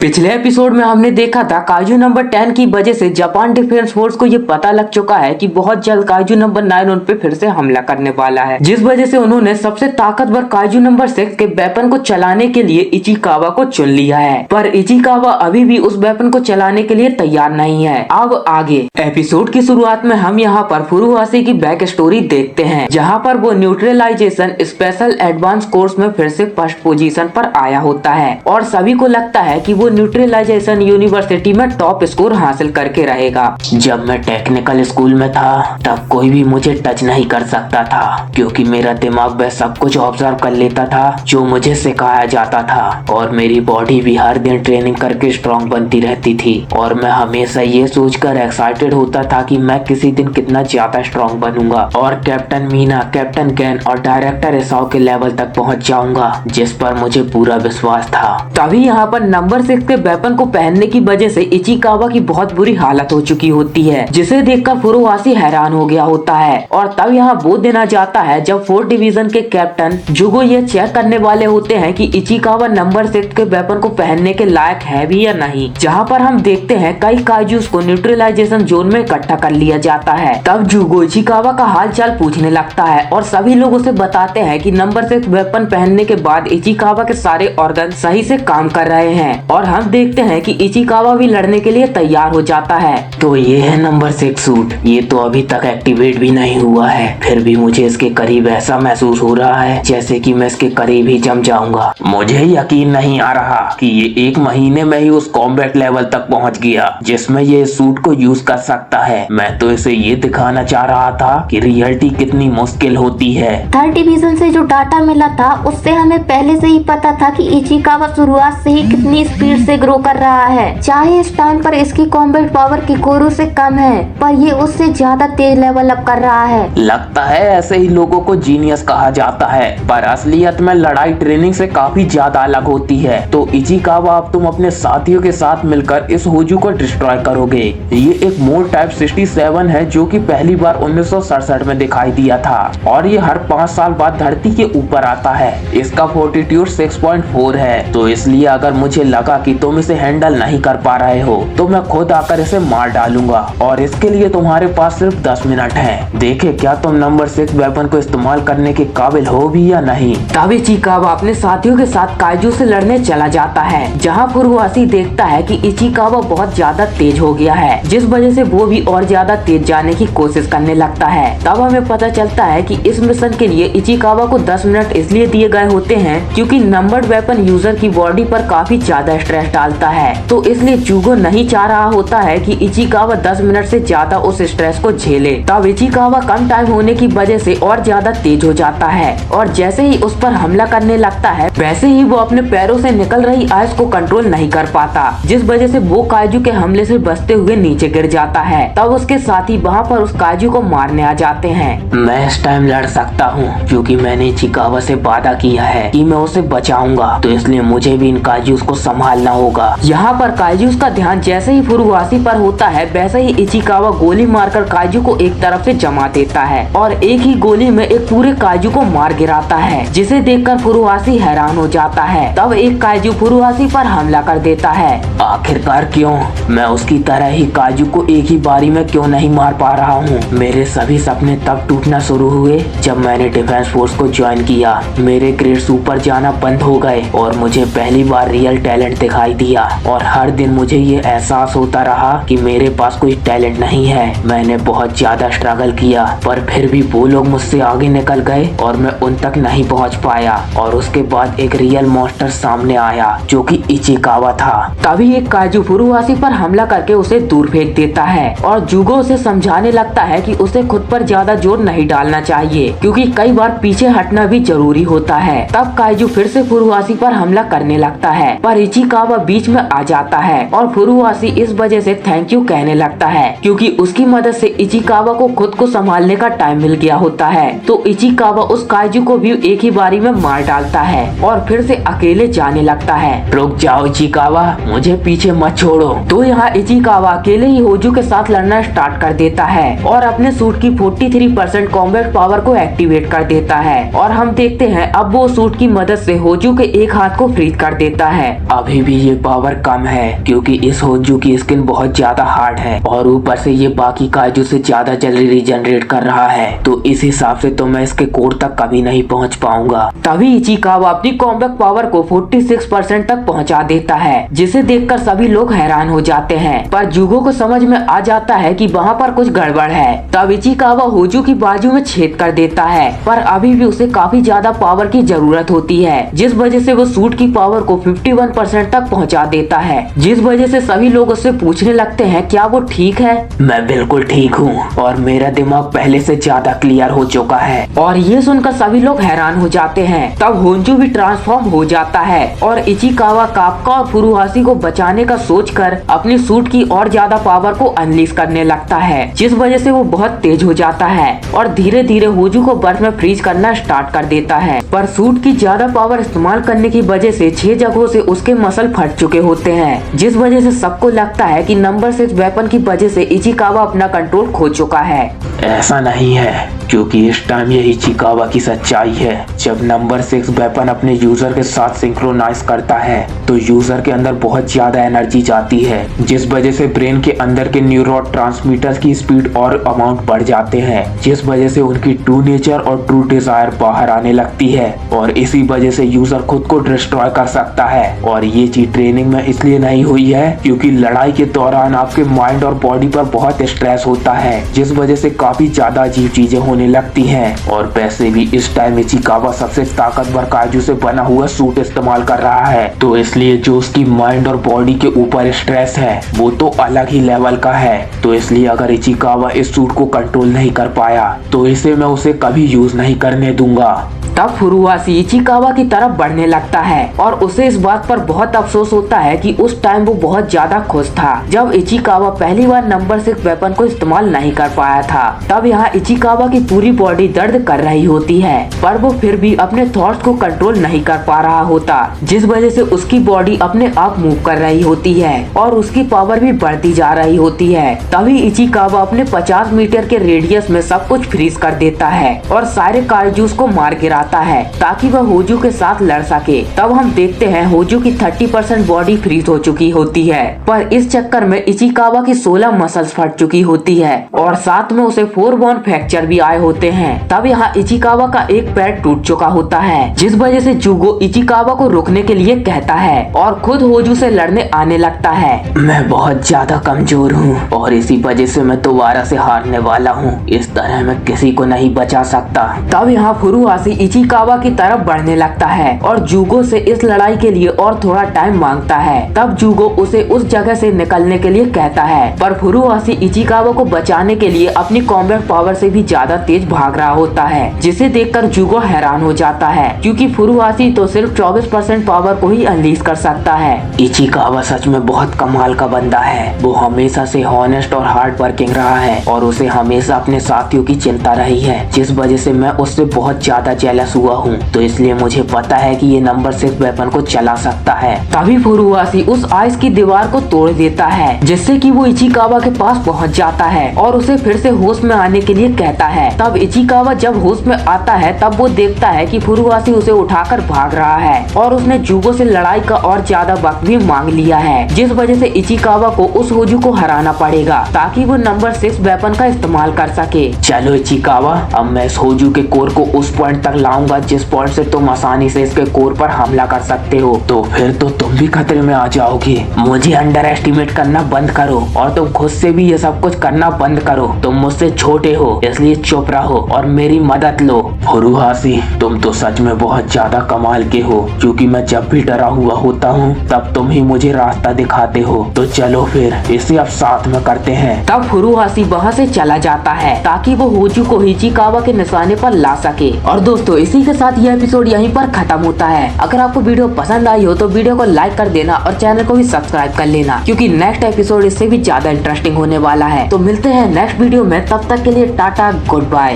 पिछले एपिसोड में हमने देखा था काजू नंबर 10 की वजह से जापान डिफेंस फोर्स को ये पता लग चुका है कि बहुत जल्द काजू नंबर 9 उन पे फिर से हमला करने वाला है, जिस वजह से उन्होंने सबसे ताकतवर काजू नंबर 6 के वेपन को चलाने के लिए इचिकावा को चुन लिया है। पर इचिकावा अभी भी उस वेपन को चलाने के लिए तैयार नहीं है। अब आगे एपिसोड की शुरुआत में हम यहाँ पर फुरुहाशी की बैक स्टोरी देखते हैं, जहाँ पर वो न्यूट्रलाइजेशन स्पेशल एडवांस कोर्स में फिर से फर्स्ट पोजीशन पर आया होता है और सभी को लगता है कि वो न्यूट्रलाइजेशन यूनिवर्सिटी में टॉप स्कोर हासिल करके रहेगा। जब मैं टेक्निकल स्कूल में था तब कोई भी मुझे टच नहीं कर सकता था, क्योंकि मेरा दिमाग वह सब कुछ ऑब्जर्व कर लेता था जो मुझे सिखाया जाता था, और मेरी बॉडी भी हर दिन ट्रेनिंग करके स्ट्रॉन्ग बनती रहती थी। और मैं हमेशा ये सोचकर एक्साइटेड होता था कि मैं किसी दिन कितना ज्यादा स्ट्रॉन्ग बनूंगा और कैप्टन मीना, कैप्टन गेन और डायरेक्टर एसाओ के लेवल तक पहुंच जाऊंगा, जिस पर मुझे पूरा विश्वास था। तभी यहाँ पर नंबर 6 के वेपन को पहनने की वजह से इचिकावा की बहुत बुरी हालत हो चुकी होती है, जिसे देखकर फुरुहाशी हैरान हो गया होता है। और तब यहाँ वो दिन आ जाता है जब 4th डिवीजन के कैप्टन जुगो ये चेक करने वाले होते हैं कि इचिकावा नंबर 6 के वेपन को पहनने के लायक है भी या नहीं। जहाँ पर हम देखते हैं कई काजूस को न्यूट्रलाइजेशन जोन में इकट्ठा कर लिया जाता है। तब जुगो इचिकावा का हाल चाल पूछने लगता है और सभी लोग उसे बताते हैं कि नंबर 6 वेपन पहनने के बाद इचिकावा के सारे ऑर्गन सही से काम कर रहे हैं। और हम देखते हैं कि इचिकावा भी लड़ने के लिए तैयार हो जाता है। तो ये है नंबर 6 सूट, ये तो अभी तक एक्टिवेट भी नहीं हुआ है, फिर भी मुझे इसके करीब ऐसा महसूस हो रहा है जैसे कि मैं इसके करीब ही जम जाऊंगा। मुझे यकीन नहीं आ रहा कि ये 1 महीने में ही उस कॉम्बैट लेवल तक पहुंच गया जिसमें ये सूट को यूज कर सकता है। मैं तो इसे ये दिखाना चाह रहा था कि रियलिटी कितनी मुश्किल होती है। 3rd डिवीजन से जो डाटा मिला था उससे हमें पहले से ही पता था कि इचिकावा शुरुआत से ही कितनी स्पीड से ग्रो कर रहा है। चाहे इस टाइम पर इसकी कॉम्बैट पावर किकोरू से कम है, पर ये उससे ज्यादा तेज लेवल अप कर रहा है। लगता है ऐसे ही लोगों को जीनियस कहा जाता है, पर असलियत में लड़ाई ट्रेनिंग से काफी ज्यादा अलग होती है। तो इचिकावा अब तुम अपने साथियों के साथ मिलकर इस होजू को डिस्ट्रॉय करोगे। ये एक मोड टाइप 67 है जो कि पहली बार 1967 में दिखाई दिया था, और ये हर 5 साल बाद धरती के ऊपर आता है। इसका फोर्टिट्यूड 6.4 है, तो इसलिए अगर मुझे लगा कि तुम इसे हैंडल नहीं कर पा रहे हो तो मैं खुद आकर इसे मार डालूंगा, और इसके लिए तुम्हारे पास सिर्फ 10 मिनट हैं। देखे क्या तुम नंबर 6 वेपन को इस्तेमाल करने के काबिल हो भी या नहीं। तब इचिकावा अपने साथियों के साथ काजू से लड़ने चला जाता है, जहाँ फुरुहाशी देखता है कि इचिकावा बहुत ज्यादा तेज हो गया है, जिस वजह से वो भी और ज्यादा तेज जाने की कोशिश करने लगता है। तब हमें पता चलता है कि इस मिशन के लिए इचिकावा को 10 मिनट इसलिए दिए गए होते हैं क्योंकि नंबर्ड वेपन यूजर की बॉडी पर काफी ज्यादा स्ट्रेस डालता है। तो इसलिए जुगो नहीं चाह रहा होता है कि इचिकावा 10 मिनट से ज्यादा उस स्ट्रेस को झेले। तब इचिकावा कम टाइम होने की वजह से और ज्यादा तेज हो जाता है, और जैसे ही उस पर हमला करने लगता है वैसे ही वो अपने पैरों से निकल रही आइस को कंट्रोल नहीं कर पाता, जिस वजह से वो काजू के हमले से बचते हुए नीचे गिर जाता है। तब उसके साथी वहाँ पर उस काजू को मारने आ जाते हैं। मैं इस टाइम लड़ सकता हूँ क्योंकि मैंने इचिकावा से वादा किया है कि मैं उसे बचाऊंगा, तो इसलिए मुझे भी इन काजूस को संभालना होगा। यहाँ पर काजूस का ध्यान जैसे ही फुरुहाशी पर होता है वैसे ही इचिकावा गोली मारकर काजू को एक तरफ से जमा देता है और एक ही गोली में एक पूरे काजू को मार गिराता है, जिसे देखकर फुरुहाशी हैरान हो जाता है। तब एक काजू फुरुहाशी पर हमला कर देता है। आखिरकार क्यों? मैं उसकी तरह ही काजू को एक ही बारी में क्यों नहीं मार पा रहा हूँ? मेरे सभी सपने तब टूटना शुरू हुए जब मैंने डिफेंस फोर्स को ज्वाइन किया। मेरे ग्रेड्स ऊपर जाना बंद हो गए और मुझे पहली बार रियल टैलेंट दिखाई दिया, और हर दिन मुझे ये एहसास होता रहा कि मेरे पास कोई टैलेंट नहीं है। मैंने बहुत ज्यादा स्ट्रगल किया, पर फिर भी वो लोग मुझसे आगे निकल गए और मैं उन तक नहीं पहुंच पाया। और उसके बाद एक रियल मॉन्स्टर सामने आया जो कि इचिकावा था। तभी एक काजू फुरुहाशी पर हमला करके उसे दूर फेंक देता है और जुगो उसे समझाने लगता है कि उसे खुद पर ज्यादा जोर नहीं डालना चाहिए, क्योंकि कई बार पीछे हटना भी जरूरी होता है। तब काजू फिर से फुरुहाशी पर हमला करने लगता है, पर इचिकावा बीच में आ जाता है और फुरुहाशी इस वजह से थैंक यू कहने लगता है, क्योंकि उसकी मदद से इचिकावा को खुद को संभालने का टाइम मिल गया होता है। तो इचिकावा उस काजू को भी एक ही बारी में मार डालता है और फिर से अकेले जाने लगता है। रुक जाओ इचिकावा, मुझे पीछे मत छोड़ो। तो यहाँ इचिकावा अकेले ही होजू के साथ लड़ना स्टार्ट कर देता है और अपने सूट की 43% कॉम्बैट पावर को एक्टिवेट कर देता है, और हम देखते हैं अब वो सूट की मदद से होजू के एक हाथ को फ्रीज कर देता है। अभी भी ये पावर कम है क्योंकि इस होजू की स्किन बहुत ज्यादा हार्ड है और ऊपर से ये बाकी काजू से ज्यादा जल्दी रीजनरेट कर रहा है, तो इस हिसाब से तो मैं इसके कोर तक कभी नहीं पहुंच पाऊंगा। तभी इचिकावा अपनी कॉम्बैट पावर को 46% तक पहुंचा देता है, जिसे देखकर सभी लोग हैरान हो जाते हैं। पर जुगो को समझ में आ जाता है कि वहाँ पर कुछ गड़बड़ है। तब इचिकावा होजू की बाजू में छेद कर देता है, पर अभी भी उसे काफी ज्यादा पावर की जरूरत होती है, जिस वजह से वो सूट की पावर को 51% तक पहुंचा देता है, जिस वजह से सभी लोग उससे पूछने लगते हैं क्या वो ठीक है। मैं बिल्कुल ठीक हूँ और मेरा दिमाग पहले से ज्यादा क्लियर हो चुका है। और ये सुनकर सभी लोग हैरान हो जाते हैं। तब होंजू भी ट्रांसफॉर्म हो जाता है और इचिकावा कापका और फुरुहाशी को बचाने का सोचकर अपनी सूट की और ज्यादा पावर को अनलीश करने लगता है, जिस वजह से वो बहुत तेज हो जाता है और धीरे धीरे होजू को बर्फ में फ्रीज करना स्टार्ट कर देता है। पर सूट की ज्यादा पावर इस्तेमाल करने की वजह से 6 जगहों से उसके मसल फट चुके होते हैं, जिस वजह से सबको लगता है कि नंबर 6 वेपन की वजह से इचिकावा अपना कंट्रोल खो चुका है। ऐसा नहीं है, क्योंकि इस टाइम ये इचिकावा की सच्चाई है। जब नंबर 6 वेपन अपने यूजर के साथ सिंक्रोनाइज करता है तो यूजर के अंदर बहुत ज्यादा एनर्जी जाती है, जिस वजह से ब्रेन के अंदर के न्यूरो ट्रांसमीटर की स्पीड और अमाउंट बढ़ जाते हैं, जिस वजह से उनकी ट्रू नेचर और ट्रू डिजायर बाहर आने लगती है और इसी वजह से यूजर खुद को डिस्ट्रॉय कर सकता है। और ये चीज ट्रेनिंग में इसलिए नहीं हुई है क्योंकि लड़ाई के दौरान आपके माइंड और बॉडी पर बहुत स्ट्रेस होता है, जिस वजह से काफी ज्यादा अजीब चीजें होने लगती हैं। और वैसे भी इस टाइम इचिकावा सबसे ताकतवर काजू से बना हुआ सूट इस्तेमाल कर रहा है, तो इसलिए जो उसकी माइंड और बॉडी के ऊपर स्ट्रेस है वो तो अलग ही लेवल का है। तो इसलिए अगर इचिकावा इस सूट को कंट्रोल नहीं कर पाया तो इसे मैं उसे कभी यूज नहीं करने दूंगा। तब फुरुहाशी इचिकावा की तरफ बढ़ने लगता है और उसे इस बात पर बहुत अफसोस होता है कि उस टाइम वो बहुत ज्यादा खुश था जब इचिकावा पहली बार नंबर 6 वेपन को इस्तेमाल नहीं कर पाया था। तब यहाँ इचिकावा की पूरी बॉडी दर्द कर रही होती है, पर वो फिर भी अपने थॉट्स को कंट्रोल नहीं कर पा रहा होता, जिस वजह से उसकी बॉडी अपने आप मूव कर रही होती है और उसकी पावर भी बढ़ती जा रही होती है। तभी इचिकावा अपने 50 मीटर के रेडियस में सब कुछ फ्रीज कर देता है और सारे काइजूस को मार गिरा है ताकि वह होजू के साथ लड़ सके। तब हम देखते हैं होजू की 30% बॉडी फ्रीज हो चुकी होती है, पर इस चक्कर में इचिकावा की 16 मसल्स फट चुकी होती है और साथ में उसे 4 बोन फ्रैक्चर भी आए होते हैं। तब यहाँ इचिकावा का एक पैर टूट चुका होता है, जिस वजह से जुगो इचिकावा को रोकने के लिए कहता है और खुद होजू से लड़ने आने लगता है। मैं बहुत ज्यादा कमजोर हूँ और इसी वजह से मैं दोबारा से हारने वाला हूँ। इस तरह मैं किसी को नहीं बचा सकता। तब यहाँ फुरुहाशी इचिकावा की तरफ बढ़ने लगता है और जुगो से इस लड़ाई के लिए और थोड़ा टाइम मांगता है। तब जुगो उसे उस जगह से निकलने के लिए कहता है, पर फुरुहाशी इचिकावा को बचाने के लिए अपनी कॉम्बैट पावर से भी ज्यादा तेज भाग रहा होता है, जिसे देखकर जुगो हैरान हो जाता है क्योंकि फुरुहाशी तो सिर्फ 24% पावर को ही अनलीश कर सकता है। इचिकावा सच में बहुत कमाल का बंदा है। वो हमेशा से हॉनेस्ट और हार्ड वर्किंग रहा है और उसे हमेशा अपने साथियों की चिंता रही है, जिस वजह से मैं उससे बहुत ज्यादा जेलस हुआ हूँ। तो इसलिए मुझे पता है कि ये नंबर 6 वेपन को चला सकता है। तभी फुरुहाशी उस आइस की दीवार को तोड़ देता है, जिससे कि वो इचिकावा के पास पहुंच जाता है और उसे फिर से होश में आने के लिए कहता है। तब इचिकावा जब होश में आता है तब वो देखता है कि फुरुहाशी उसे उठाकर भाग रहा है और उसने जुगो से लड़ाई का और ज्यादा वक्त भी मांग लिया है, जिस वजह से इचिकावा को उस होजू को हराना पड़ेगा ताकि वो नंबर 6 वेपन का इस्तेमाल कर सके। चलो इचिकावा, अब मैं इस होजू के कोर को उस पॉइंट तक लाऊंगा जिस पॉइंट से तुम आसानी से इसके कोर पर हमला कर सकते हो। तो फिर तो तुम भी खतरे में आ जाओगे। मुझे अंडर एस्टिमेट करना बंद करो और तुम खुद से भी ये सब कुछ करना बंद करो। तुम मुझसे छोटे हो, इसलिए चुप रहो और मेरी मदद लो। फुरुहाशी, तुम तो सच में बहुत ज्यादा कमाल के हो, क्योंकि मैं जब भी डरा हुआ होता हूँ तब तुम ही मुझे रास्ता दिखाते हो। तो चलो फिर इसे अब साथ में करते हैं। तब फुरुहाशी वहाँ से चला जाता है ताकि वो होजू को इचिकावा के निशाने पर ला सके। और दोस्तों, इसी के साथ यह एपिसोड यहीं पर खत्म होता है। अगर आपको वीडियो पसंद आई हो तो वीडियो को लाइक कर देना और चैनल को भी सब्सक्राइब कर लेना, क्योंकि नेक्स्ट एपिसोड इससे भी ज्यादा इंटरेस्टिंग होने वाला है। तो मिलते हैं नेक्स्ट वीडियो में, तब तक के लिए टाटा, गुड बाय।